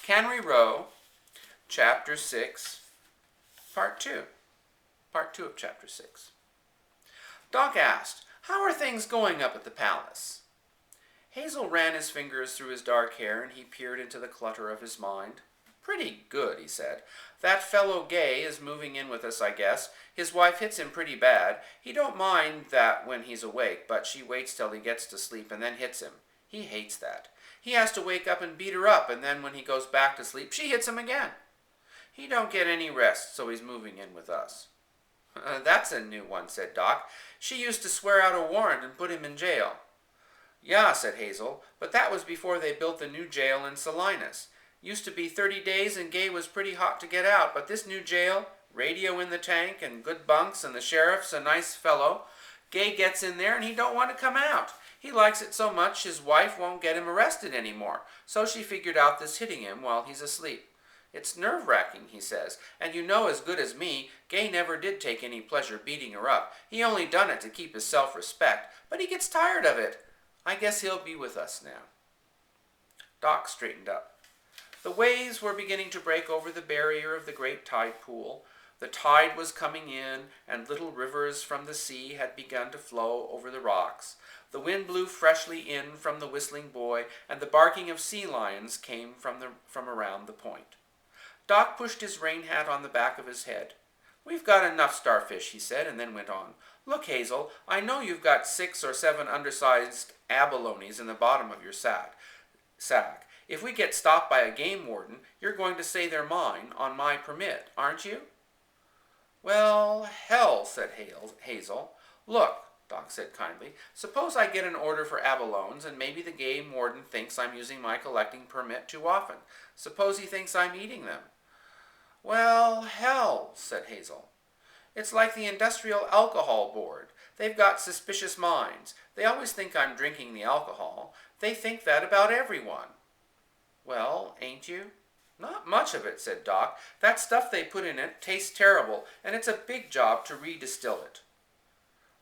Cannery Row, Chapter 6, Part 2. Part 2 of Chapter 6. Doc asked, "How are things going up at the palace?" Hazel ran his fingers through his dark hair and he peered into the clutter of his mind. "Pretty good," he said. "That fellow Gay is moving in with us, I guess. His wife hits him pretty bad. He don't mind that when he's awake, but she waits till he gets to sleep and then hits him. He hates that. He has to wake up and beat her up, and then when he goes back to sleep, she hits him again. He don't get any rest, so he's moving in with us." "That's a new one," said Doc. "She used to swear out a warrant and put him in jail." "Yeah," said Hazel, "but that was before they built the new jail in Salinas. Used to be 30 days and Gay was pretty hot to get out, but this new jail, radio in the tank and good bunks and the sheriff's a nice fellow. Gay gets in there and he don't want to come out. He likes it so much his wife won't get him arrested anymore, so she figured out this hitting him while he's asleep. It's nerve-wracking, he says, and you know as good as me, Gay never did take any pleasure beating her up. He only done it to keep his self-respect, but he gets tired of it. I guess he'll be with us now." Doc straightened up. The waves were beginning to break over the barrier of the great tide pool. The tide was coming in, and little rivers from the sea had begun to flow over the rocks. The wind blew freshly in from the Whistling Boy, and the barking of sea lions came from around the point. Doc pushed his rain hat on the back of his head. "We've got enough starfish," he said, and then went on. "Look, Hazel, I know you've got 6 or 7 undersized abalones in the bottom of your sack. If we get stopped by a game warden, you're going to say they're mine on my permit, aren't you?" "Well, hell," said Hazel. "Look," Doc said kindly, "suppose I get an order for abalones and maybe the game warden thinks I'm using my collecting permit too often. Suppose he thinks I'm eating them." "Well, hell," said Hazel. "It's like the Industrial Alcohol Board. They've got suspicious minds. They always think I'm drinking the alcohol. They think that about everyone." "Well, ain't you?" "Not much of it," said Doc. "That stuff they put in it tastes terrible, and it's a big job to redistill it."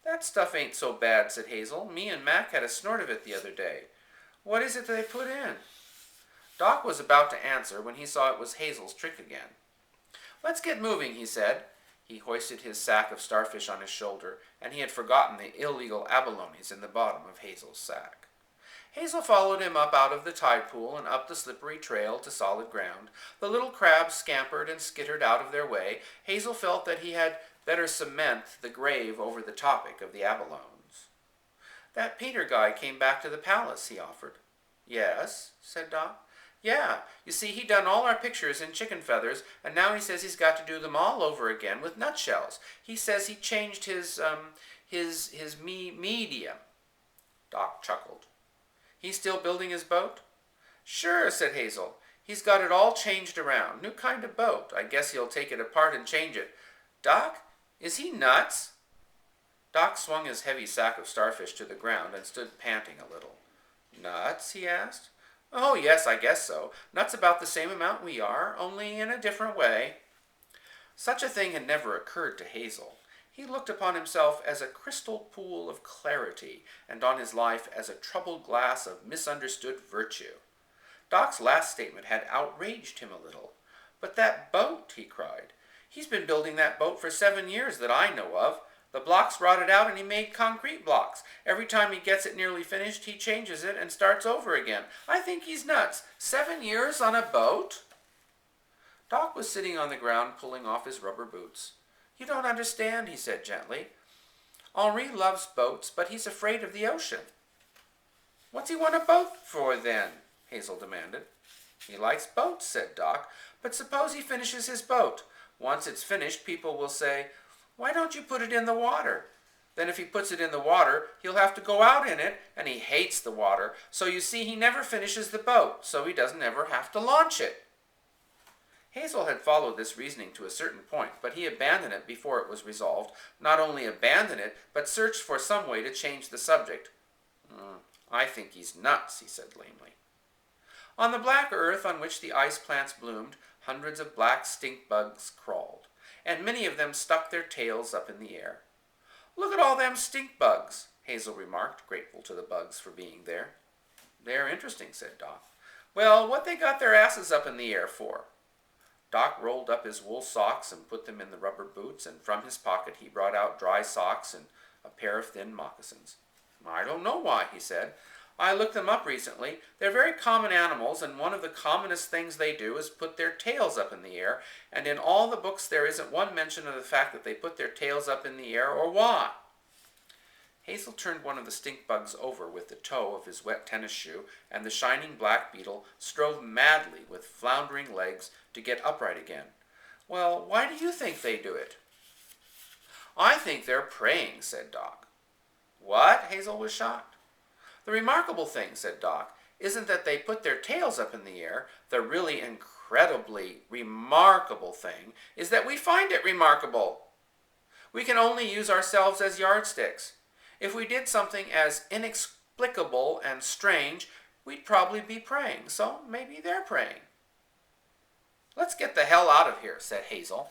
"That stuff ain't so bad," said Hazel. "Me and Mac had a snort of it the other day." "What is it they put in?" Doc was about to answer when he saw it was Hazel's trick again. "Let's get moving," he said. He hoisted his sack of starfish on his shoulder, and he had forgotten the illegal abalones in the bottom of Hazel's sack. Hazel followed him up out of the tide pool and up the slippery trail to solid ground. The little crabs scampered and skittered out of their way. Hazel felt that he had better cement the grave over the topic of the abalones. "That painter guy came back to the palace," he offered. "Yes," said Doc. "Yeah, you see, he done all our pictures in chicken feathers, and now he says he's got to do them all over again with nutshells. He says he changed his medium." Doc chuckled. "He's still building his boat?" "Sure," said Hazel. "He's got it all changed around. New kind of boat. I guess he'll take it apart and change it. Doc, is he nuts?" Doc swung his heavy sack of starfish to the ground and stood panting a little. "Nuts?" he asked. "Oh, yes, I guess so. Nuts about the same amount we are, only in a different way." Such a thing had never occurred to Hazel. He looked upon himself as a crystal pool of clarity, and on his life as a troubled glass of misunderstood virtue. Doc's last statement had outraged him a little. "But that boat," he cried. "He's been building that boat for 7 years that I know of. The blocks rotted out and he made concrete blocks. Every time he gets it nearly finished, he changes it and starts over again. I think he's nuts. 7 years on a boat?" Doc was sitting on the ground pulling off his rubber boots. "You don't understand," he said gently. "Henri loves boats, but he's afraid of the ocean." "What's he want a boat for, then?" Hazel demanded. "He likes boats," said Doc. "But suppose he finishes his boat. Once it's finished, people will say, 'Why don't you put it in the water?' Then if he puts it in the water, he'll have to go out in it, and he hates the water. So you see, he never finishes the boat, so he doesn't ever have to launch it." Hazel had followed this reasoning to a certain point, but he abandoned it before it was resolved. Not only abandoned it, but searched for some way to change the subject. "I think he's nuts," he said lamely. On the black earth on which the ice plants bloomed, hundreds of black stink bugs crawled, and many of them stuck their tails up in the air. "Look at all them stink bugs," Hazel remarked, grateful to the bugs for being there. "They're interesting," said Doc. Well, what they got their asses up in the air for? Doc rolled up his wool socks and put them in the rubber boots, and from his pocket he brought out dry socks and a pair of thin moccasins. I don't know why, he said. I looked them up recently. They're very common animals, and one of the commonest things they do is put their tails up in the air, and in all the books there isn't one mention of the fact that they put their tails up in the air or why. Hazel turned one of the stink bugs over with the toe of his wet tennis shoe, and the shining black beetle strove madly with floundering legs to get upright again. Well, why do you think they do it? I think they're praying, said Doc. What? Hazel was shocked. The remarkable thing, said Doc, isn't that they put their tails up in the air. The really incredibly remarkable thing is that we find it remarkable. We can only use ourselves as yardsticks. If we did something as inexplicable and strange, we'd probably be praying, so maybe they're praying. Let's get the hell out of here, said Hazel.